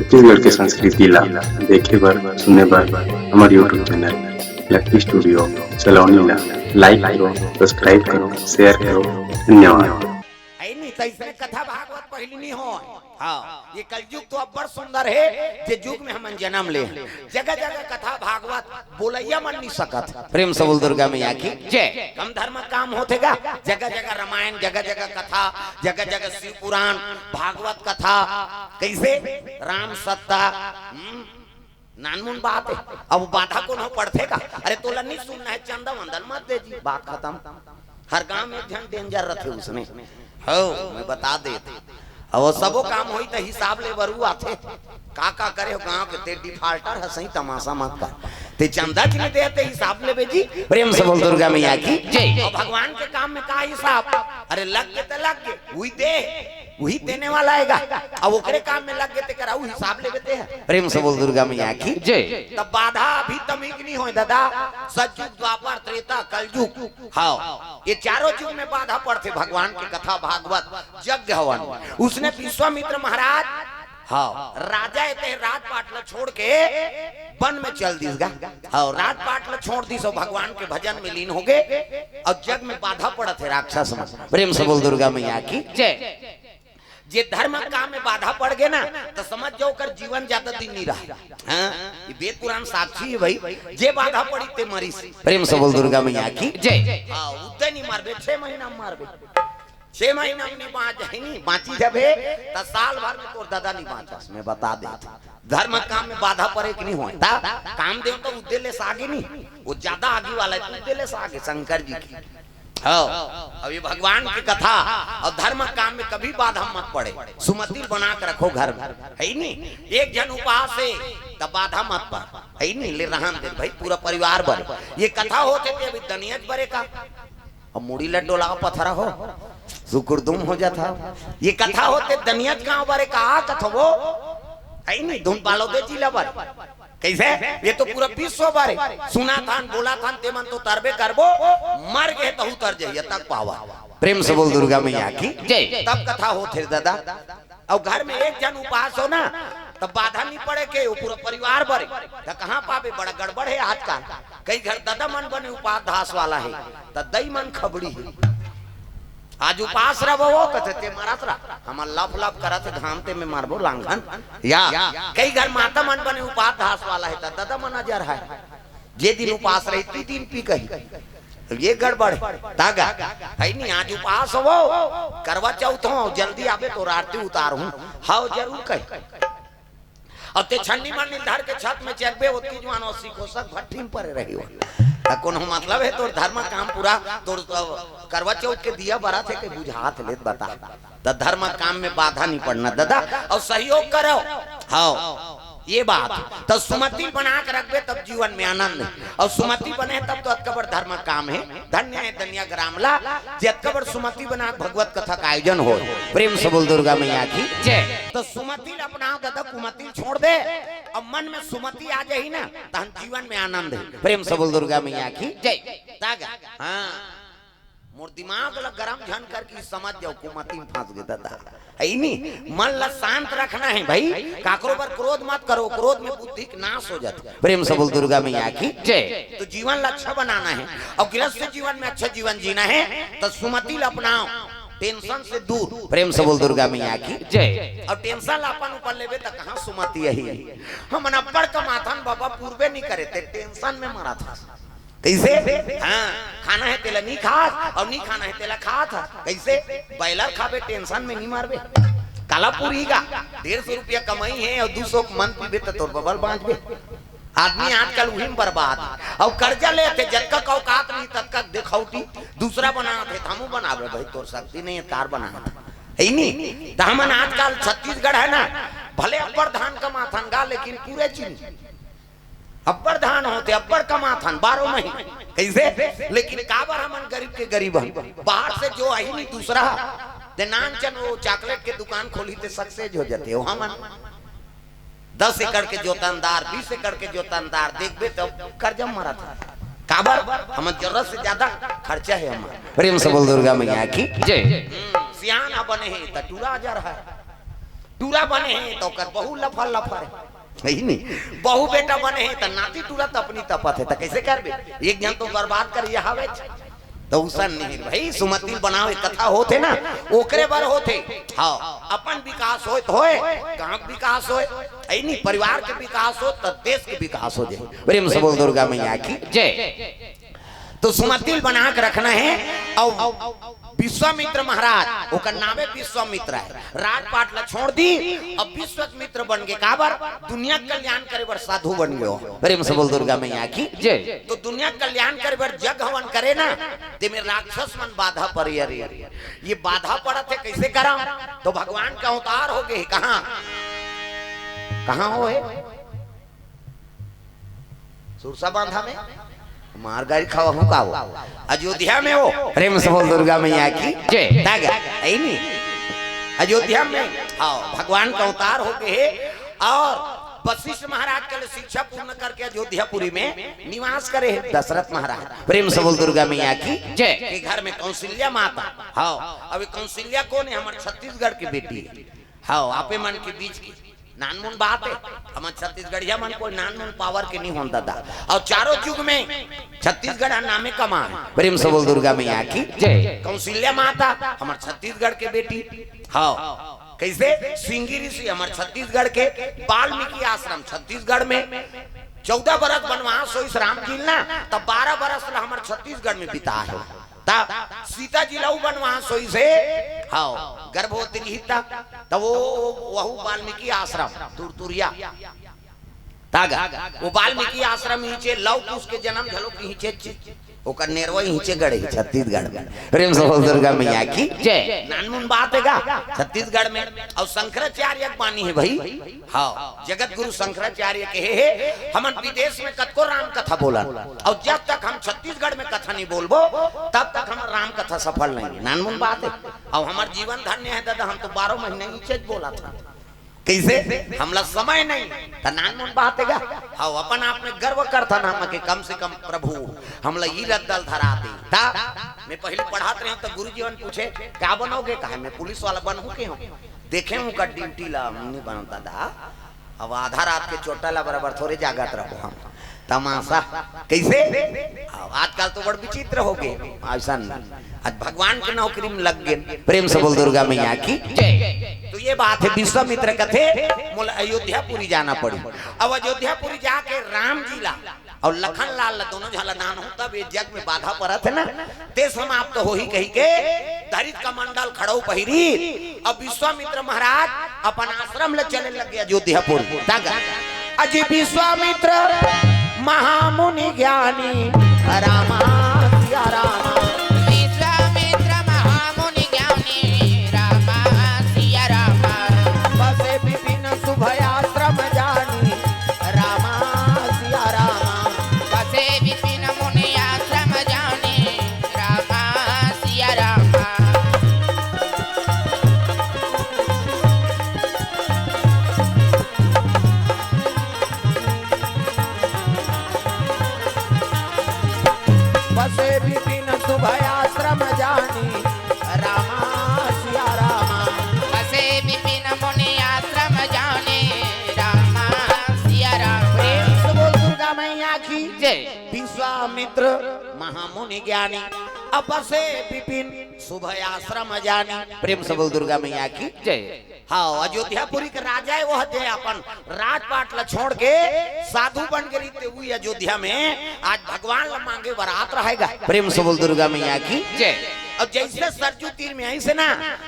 छत्तीसगढ़ के संस्कृति ला देखे बर सुने बर हमर यूट्यूब चैनल लक्की स्टूडियो सलोनी ला लाइक करो, सब्सक्राइब करो, शेयर करो। धन्यवाद। नहीं तैसे कथा भागवत पहली नहीं हो। हाँ, ये कलयुग तो अब बड़ सुंदर है जे युग में हम जन्म ले। जगह जगह कथा भागवत बोलैया मन नहीं सकत। प्रेम से बोल दुर्गा मैया की जय। कम धर्म काम होतेगा। जगह जगह रामायण, जगह जगह कथा, जगह जगह शिव पुराण, भागवत कथा, कैसे राम सत्ता नानमुन बात है। अब बाधा को न पड़तेगा। अरे तोला नहीं सुनना है, चंदा वंदन मत दे जी, बात खत्म। हर गांव में एक जन डेंजर रखे उसने। हो मैं बता देते और सबो काम होई तो हिसाब ले बरू आथे। का करे हो गांव के ते डिफाल्टर है, सही तमाशा मत कर। ते चंदा की नहीं देते हिसाब ले बेजी। प्रेम से बोल दुर्गा मैया की जय। और भगवान के काम में का हिसाब? अरे लग गए तो लग गए, वही दे वही देने वाला आएगा। अब ओकरे काम में लग गए ते कराऊ हिसाब ले बेते हैं। प्रेम से बोल दुर्गा मैया की जय। तब बाधा अभी तमीक नहीं हो दादा। सतयुग, द्वापर, त्रेता, कलयुग, हाँ ये चारों युग में बाधा पड़ते। भगवान की कथा भागवत यज्ञ हवन। उसने विश्वामित्र महाराज हाँ राजा इतने राजपाट ल छोड़ के वन में चल दीसगा। हाँ राजपाट ल छोड़ दी, सो भगवान के भजन में लीन हो गए और जग में बाधा पड़त है राक्षस में। प्रेम से बोल दुर्गा मैया की जय। जे धर्म काम में बाधा पड़ गए ना तो समझ जाओ कर जीवन ज्यादा दिन नहीं रहा। हाँ ये वेद पुराण साक्षी है भाई। जे बाधा पड़ी ते मरी। प्रेम से बोल दुर्गा मैया की जय। हाँ उतने नहीं मारबे, 6 महीना में मारबे। 6 महीना में नहीं बाँची जब है तो साल भर में तोर दादा नहीं बाँचा। मैं बता दे धर्म काम में बाधा पड़े कि नहीं होता। काम दे तो उद्देले से आगे नहीं, वो ज्यादा आगे वाला है, उद्देले से आगे शंकर जी की। अभी भगवान की कथा और धर्म काम में कभी बाधा मत पड़े। सुमति बना के रखो घर में, है नहीं। एक जन उपवास है तब बाधा मत पड़, है नहीं। ले रहन दे भाई, पूरा परिवार भर ये कथा होते थे। अभी दनियत बरे का और मुड़ी लड्डो लाओ पथरा हो सुकुरदुम हो जाता। ये कथा होते दनियत गांव बारे कहा कथा वो है नहीं। धुन पालो दे जिला बार कैसे ये तो पूरा विश्व बारे सुना था बोला था ते मन तो तरबे करबो, मर गए तो उतर जाइए तक पावा। प्रेम से बोल दुर्गा मैया की जय। तब कथा होते दादा। और घर में एक जन उपास हो ना तब बाधा नहीं पड़े के वो पूरा परिवार बरे तो कहाँ पावे। बड़ा गड़बड़ है आजकल। कई घर दादा मन बने उपास धास वाला है तो दई मन खबड़ी है। आज उपास रहो कहते मारत रहा हम लफ लफ करत घामते में मारबो लांघन। या कई घर माता मन बने उपास धास वाला है तो दादा मन नजर है। जे दिन उपास रही ती दिन पी कही ये गड़बड़ तागा है नहीं। आज उपास हो करवा चौथ हो जल्दी आवे तो आरती उतारू हाउ जरूर कही। और ते छन्नी मन निर्धार के छत में चलबे ओती जवान 80 कोसक भट्टी में पड़े रही हो त कोनो मतलब है तोर धर्म काम पूरा तोर करवा चौथ के दिया बरा थे के बुझात लेत बता। त धर्म काम में बाधा नहीं पड़ना दादा और सहयोग करो। हाँ ये बात तो सुमति बना के रखबे तब जीवन में आनंद है। और सुमति बने तब तो अतकबर धर्म काम है। धन्य है धन्य ग्रामला जे अतकबर सुमति बना भगवत कथा का आयोजन हो। प्रेम से बोल दुर्गा मैया की जय। तो सुमति अपनाओ दादा, कुमति छोड़ दे और मन में सुमति आ जाए ना तो जीवन में आनंद है। प्रेम से बोल दुर्गा मैया की जय। हाँ मोर दिमाग ला गरम झन करके समझ जाओ कुमति में फंस गए दादा है नहीं। मन ला शांत रखना है भाई। काकरो पर क्रोध मत करो, क्रोध में बुद्धि का नाश हो जाता है। प्रेम से बोल दुर्गा मैया की जय। तो जीवन ला अच्छा बनाना है और गृहस्थ जीवन में अच्छा जीवन जीना है तो सुमति ला अपनाओ, टेंशन से दूर। प्रेम से बोल दुर्गा मैया की जय। और टेंशन ला अपन ऊपर लेबे तो कहां सुमति यही हम अनपढ़ का माथन बाबा पूर्वे नहीं करे थे, टेंशन में मरा था। कैसे हाँ खाना है तेला नहीं खा और नहीं खाना है तेला खा था। कैसे बैलर खाबे टेंशन में नहीं मारबे। काला पूरी का 150 रुपया कमाई है और 200 मन पीबे तो तोर बबल बांचबे। आदमी आजकल वही बर्बाद और कर्जा लेते जतका औकात नहीं ततका दिखौटी दूसरा बनाते हमू बनावे भाई तोर शक्ति नहीं है कार बना है नहीं। तो हमन आजकल छत्तीसगढ़ है ना भले अब्बर धान का माथन गा लेकिन पूरे चीनी अब्बर धान होते अब्बर कमाथन 12 महीने कैसे। लेकिन काबर हमन गरीब के गरीब बाहर से जो आई नहीं दूसरा ते नानचन वो चॉकलेट के दुकान खोली थे सक्सेस हो जाते हो। हमन 10 एकड़ के जोतनदार 20 एकड़ के जोतनदार देखबे तो कर्जा मरा था। काबर हम जरूरत से ज्यादा खर्चा है हमारा। प्रेम से बोल दुर्गा मैया की जय। सियाना बने हैं टूरा जा रहा है टूरा बने हैं तो कर बहु लफर लफर है नहीं, बहु बेटा बने हैं तो नाती टूरा तो अपनी तपत है तो कैसे करबे, एक जन तो बर्बाद कर यह हवे तो उसन नहीं भाई। सुमति बनावे कथा होते ना ओकरे बार होते। हाँ अपन विकास होए गांव के विकास होए नहीं, परिवार के विकास हो तो देश के विकास हो जाए। प्रेम से बोल दुर्गा मैया की जय। तो सुमति बना के रखना है। और विश्वामित्र महाराज ओकर नामे विश्वामित्र है, राजपाट ला छोड़ दी अब विश्वामित्र बन गए काबर दुनिया कल्याण करे बर साधु बन गयो। प्रेम से बोल दुर्गा मैया की जय। तो दुनिया कल्याण करे बर जग हवन करे ना ते में राक्षस मन बाधा पर ये बाधा पड़त है कैसे करा, तो भगवान का अवतार हो गए कहां कहां हो है सुरसा बांधा में मार गाड़ी खावा हूँ का अयोध्या में हो। प्रेम से बोल दुर्गा मैया की जय। नहीं अयोध्या में हाँ भगवान का अवतार हो गए और वशिष्ठ महाराज के लिए शिक्षा पूर्ण करके अयोध्यापुरी में निवास करे दशरथ महाराज। प्रेम से बोल दुर्गा मैया की जय। के घर में कौशल्या माता हाँ। अभी कौशल्या कौन है, हमारे छत्तीसगढ़ की बेटी है हाँ। आपे मन के बीच की नानमुन बात है, हमारे छत्तीसगढ़िया मन कोई नानमुन पावर के नहीं होता था। और चारों युग में छत्तीसगढ़ नामे कमा है। प्रेम से बोल दुर्गा मैया की जय। कौशल्या माता हमारे छत्तीसगढ़ के बेटी हाँ। कैसे सिंगी ऋषि हमारे छत्तीसगढ़ के, वाल्मीकि आश्रम छत्तीसगढ़ में 14 बरस बनवास हो राम जी ना, तब 12 बरस हमारे छत्तीसगढ़ में बिता है। सीता जी लऊ बनवास होई से हाँ गर्भवती रही तब वो वहु वाल्मीकि आश्रम तुरतुरिया तागा वो वाल्मीकि आश्रम नीचे लव कुश के जन्म झलो की नीचे ओकर नेरवा नीचे गड़े छत्तीसगढ़ में। प्रेम से बोल दुर्गा मैया की जय। नानमुन बात हैगा छत्तीसगढ़ में। और शंकराचार्य बानी है भाई हाँ, जगत गुरु शंकराचार्य के है। हम विदेश में कतको राम कथा बोला और जब तक हम छत्तीसगढ़ में कथा नहीं बोलबो तब तक हम राम कथा सफल नहीं। नानमुन बात है। और हमार जीवन धन्य है दादा, हम तो 12 महीने नीचे बोला था कैसे हमला समय नहीं तो नानमुन बात है हाँ। अपन आप में गर्व करता ना हम के कम से कम प्रभु हमला ये रद्दल धरा दी था। मैं पहले पढ़ाते रहे तो गुरु जीवन पूछे क्या बनोगे, कहा मैं पुलिस वाला बनूं के हूँ देखे हूँ का ड्यूटी ला नहीं बनता था। अब आधा रात के चोटा ला बराबर थोड़े जागत रहो हम तमाशा कैसे। आजकल तो बड़ विचित्र हो गए ऐसा आज भगवान के नौकरी में लग गए। प्रेम से बोल दुर्गा मैया की जय। तो ये बात है विश्वामित्र कथे मोल अयोध्यापुरी जाना पड़ी। अब अयोध्यापुरी जाके राम जी ला और लखन लाल दोनों झलदान हो तब ये जग में बाधा पड़त है ना ते समाप्त हो ही कही के धरित का मंडल खड़ो पहिरी। अब विश्वामित्र महाराज अपन आश्रम ले चले लगे अयोध्यापुरी। अजी विश्वामित्र महामुनि ज्ञानी रामा सिया रामा। विश्वामित्र महामुनि ज्ञानी रामा सिया रामा। बसे विपिन शुभयाश्रम जानी रामा सिया रामा। बसे विपिन मुनि आश्रम जानी रामा सिया रामा। बसे विपिन शुभयाश्रम जानी रामा सिया रामा। बसे विपिन मुनि आश्रम जानी रामा सिया रामा। प्रेम से बोल दुर्गा मैया की जय। विश्वामित्र महामुनि ज्ञानी अब बसे विपिन शुभयाश्रम जानी। प्रेम से बोल दुर्गा मैया की जय। हाँ अयोध्यापुरी के राजा है वो थे अपन राजपाट ला छोड़ के साधु बन गई थे हुई अयोध्या में। आज भगवान ला मांगे बारात रहेगा। प्रेम से बोल दुर्गा मैया की जय। अब जैसे सरजू तीर में आई से ना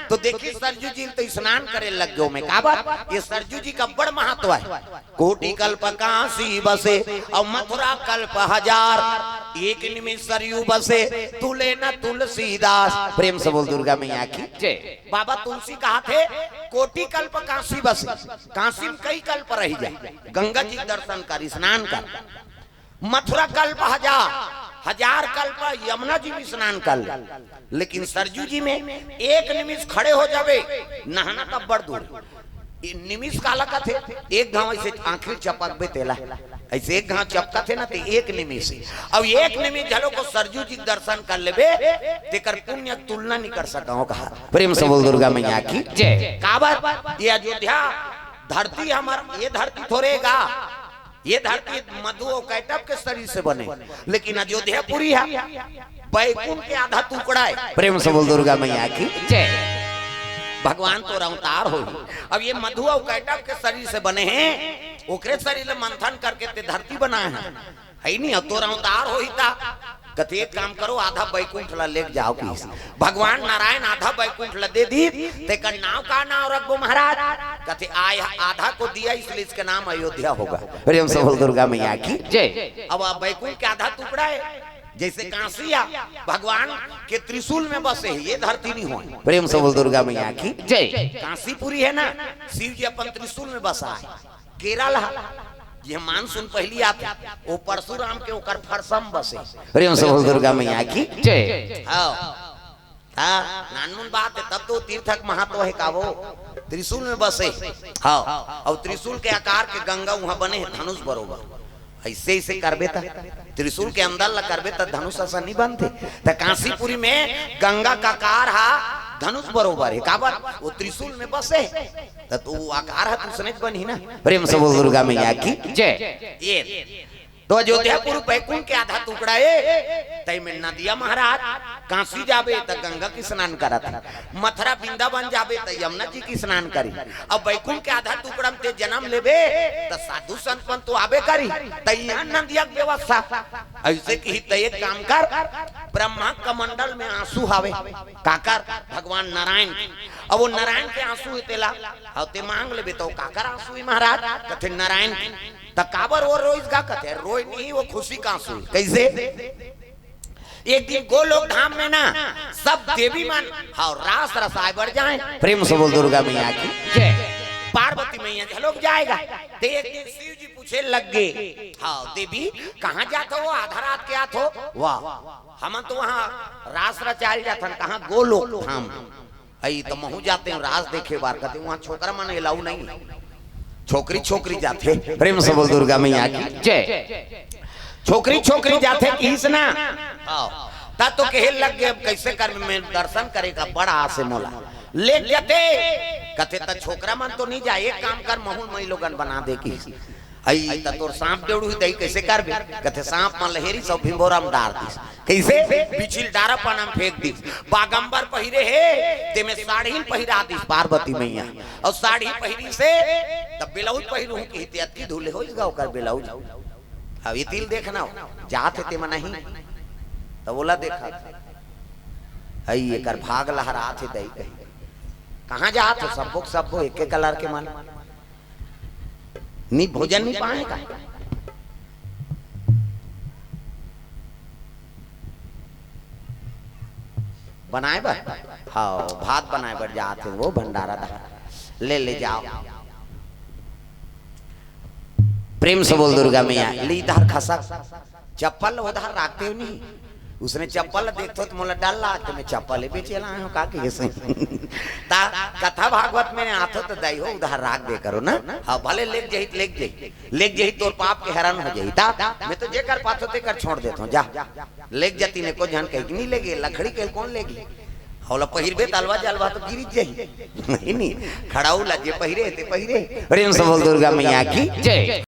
तो देखिए सरजू जी तो स्नान करे लग गयो में का बात। ये सरजू जी का बड़ महत्व है। कोटि कल्प काशी बसे और मथुरा कल्प 1000 एक निमिष सरयू बसे तुले न तुलसीदास। प्रेम से बोल दुर्गा मैया की जय। बाबा तुलसी कहा थे कोटि कल्प काशी बसे, काशी में कई कल्प रह जाए गंगा जी दर्शन कर स्नान कर। मथुरा कल्प 1000 कल्प यमुना जी भी स्नान कर। लेकिन सरजू जी में एक निमिष खड़े हो जावे नहाना तब बड़ दूर। निमिष काला का थे एक गांव से आखिर चपक बे तेला ऐसे एक घाव चपका थे ना तो एक निमी से अब एक निमी झलो को सरजू जी दर्शन कर लेबे तेकर पुण्य तुलना नहीं कर सका हो कहा प्रेम से बोल दुर्गा मैया की जय। काबर ये अयोध्या धरती हमार ये धरती थोड़ेगा ये धरती मधु और कैटअप के शरीर से बने लेकिन अयोध्या पूरी है बैकुंठ के आधा टुकड़ा है। प्रेम से बोल दुर्गा मैया की जय। भगवान तो अवतार हो अब ये मधु और कैटअप के शरीर से बने हैं ओकरे शरीर मंथन करके ते धरती बनाए हैं है नहीं अब तो अवतार हो ही था कथे एक काम करो आधा बैकुंठ ला लेके जाओ की भगवान नारायण आधा बैकुंठ ला दे दी तेकर नाम का नाम रखो महाराज कथे आय आधा को दिया इसलिए इसका नाम अयोध्या होगा। प्रेम से बोल दुर्गा मैया की जय। अब बैकुंठ के आधा टुकड़ा है जैसे कांसिया भगवान के त्रिशूल में बसे ये धरती नहीं हो। प्रेम से बोल दुर्गा मैया की जय। कांसीपुरी है ना शिव जी अपन त्रिशूल में बसा है केरल ये मानसून पहली आता वो परशुराम के ओकर फरसम बसे। प्रेम से बोल दुर्गा मैया की जय। हाँ नानमुन बात है तब तो तीर्थक महत्व है का वो त्रिशूल में बसे। हाँ और त्रिशूल के आकार के गंगा वहां बने हैं धनुष बरोबर ऐसे ऐसे करबे त त्रिशूल के अंदर ला करबे त धनुष ऐसा नहीं बनते त काशीपुरी में गंगा का आकार हा धनुष बरोबर है काबर वो त्रिशूल में बसे तो आकार है तो सनेज बनी ना। प्रेम से बोल दुर्गा मैया की जय। ये तो अयोध्यापुर बैकुंठ के आधा टुकड़ा है तई में नदिया महाराज काशी जाबे त गंगा की स्नान करत मथुरा वृंदावन जाबे त यमुना जी की स्नान करी अब बैकुंठ के आधा टुकड़ा में ते जन्म लेबे त साधु संत तो आबे करी त यहाँ नदिया की व्यवस्था ऐसे की त एक काम कर ब्रह्मा कमंडल में आंसू हावे काकर भगवान नारायण अब वो नारायण के आंसू तेला और ते मांग लेबे तो काकर आंसू महाराज कथे नारायण तकाबर वो रोज का कथे रोई नहीं वो खुशी का आंसू कैसे एक दिन गोलोक धाम में ना सब देवी मन हाँ रास रसाय बढ़ जाए। प्रेम से बोल दुर्गा मैया की जय। पार्वती मैया झलोक जाएगा तो एक दिन शिव जी पूछे लग गए हाँ देवी कहाँ जाते हो आधा रात के आत हो वाह हम तो वहाँ रास रचाल जाता कहाँ गोलोक धाम आई तो महू जाते हैं रास देखे बार कहते वहाँ छोकरा मन अलाउ नहीं छोकरी छोकरी जाते। प्रेम से बोल दुर्गा मैया की जय। छोकरी छोकरी जाते किस ना ता तो कहे लग गए कैसे कर में दर्शन करेगा बड़ा आसे मोला ले जाते कहते त छोकरा मन तो नहीं जाए एक काम कर महूल मई लोगन बना दे की आई त तोर सांप डेड़ू दई कैसे करबे कहते सांप मन लहेरी सब भिंबोरा में डाल दिस कैसे बिछिल डारा पनाम फेंक दिस बागंबर पहिरे है ते में साड़ी पहिरा दिस पार्वती मैया और साड़ी पहिरी से तब ब्लाउज पहिरू की हितियत की धुले हो इसगा ओकर ब्लाउज अब ये तिल देखना जात है ते मन नहीं तो बोला देखा आई एकर भाग लहरात है दई कहां जात हो सबो एक एक कलर के मन नहीं भोजन नहीं पाएगा बनाए बर हाँ भात बनाए बर जाते वो भंडारा ले जाओ। प्रेम से बोल दुर्गा मैया ली इधर खसक चप्पल उधर रखते हो नहीं उसने चप्पल देखो तो मोला डाल ला तो मैं चप्पल बेचे ला हूं का कैसे ता कथा भागवत में आथो तो दई हो उधर राख दे करो ना हां भले लेक जही तोर पाप के हैरान हो जही ता मैं तो जे कर पाथो ते कर छोड़ देता हूं जा लेक जती ने को जान कहीं नहीं लेगे लकड़ी के कौन लेगी हौला पहिरबे तलवा जलवा तो गिरी जाई नहीं खड़ाऊ लजे पहिरे ते पहिरे। प्रेम से बोल दुर्गा मैया की जय।